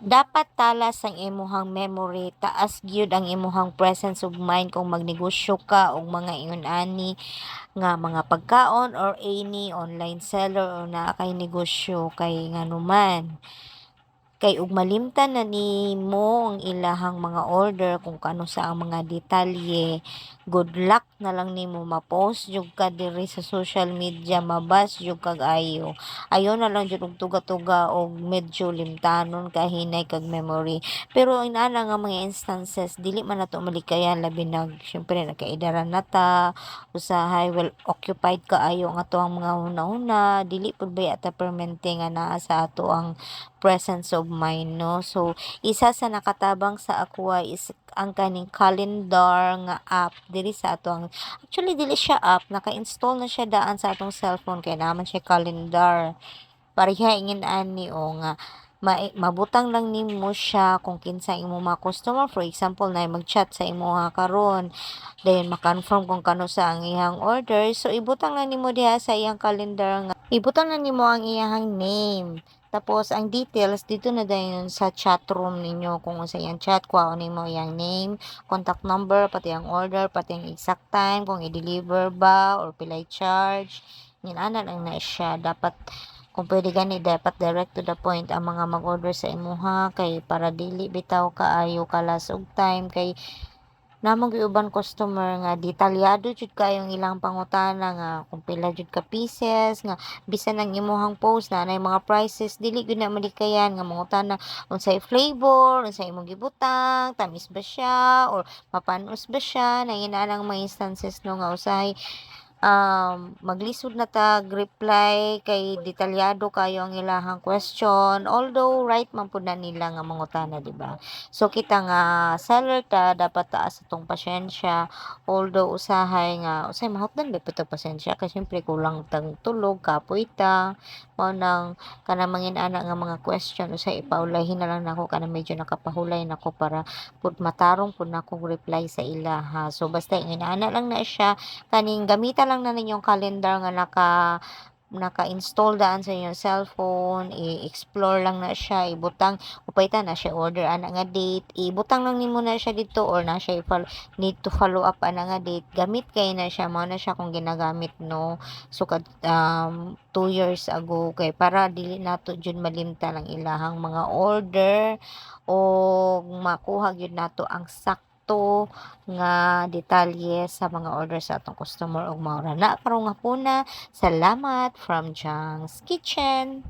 Dapat talas ang imuhang memory, taas gyud ang imuhang presence of mind kung magnegosyo ka og mga ingon ani nga mga pagkaon or any online seller o naa kay negosyo kay nganuman. Kay ug malimtan na nimo ang ilahang mga order kung kano sa ang mga detalye, good luck na lang nimo ma-post jud ka diri sa social media, mabas jud kag ayo. Ayaw na lang jud og tuga-tuga og medyo limtanon kahinay kag memory. Pero inana nga mga instances dili man nato malikayan labi nag syempre nagkaidaran na ta, usahay well occupied kaayo ang ato ang mga hunahuna, dili pud ba ata permente nga naa sa ato ang presence of mind, no? So, isa sa nakatabang sa ako is ang kaning calendar nga app diri sa atong actually dili siya app, naka-install na siya daan sa atong cellphone kay naman siya calendar. Pareha ingin ani o nga mabutang lang nimo siya kung kinsa imo mga customer, for example na mag-chat sa imo karon, then ma-confirm kung kano sa ang iyang order, so ibutang lang nimo diha sa iyang calendar nga ibutang lang nimo ang iyang name. Tapos ang details dito na dayon sa chat room ninyo kung unsa iyang chat, kuhaon nimo iyang name, contact number, pati ang order, pati ang exact time kung i-deliver ba or pilay charge. Nginanan ang na siya dapat kung pwede gani dapat direct to the point ang mga mag-order sa imuha kay para dili bitaw kaayo kalas og time kay namang uban customer nga detalyado jud kayong ilang pangutana nga kung pila jud ka pieces nga bisan ang imuhang post na nay mga prices dili gyud na malikayan nga mangutana unsay flavor, unsay imong gibutang, tamis ba siya or mapanos ba siya, nanginaan mga instances no nga usahay maglisod na tag reply kay detalyado kayo ang ilahang question, although right man pud na nila nga mangutana, di ba? So kita nga seller ta dapat taas atong pasyensya, although usahay nga usay mahutdan ba pud pasensya kay syempre kulang tang tulog kapoy ta mao nang kanang mangin-ana nga mga question usay ipaulahin na lang nako kanang medyo nakapahulay nako para pud matarong pud nako reply sa ilaha. So basta ingana lang na siya kaning gamitan lang na ninyong calendar nga naka-install daan sa inyong cellphone, i-explore lang na siya, ibutang upayta na siya order ana nga date, ibutang lang nimo na siya dito or na siya need to follow up ana nga date, gamit kay na siya mao na siya kung ginagamit no. So 2 years ago kay para dili nato jud malimtan ang ilahang mga order o makuha gyud nato ang sakto nga detalye sa mga order sa atong customer ug maura na karong hapuna. Salamat from Jang's Kitchen.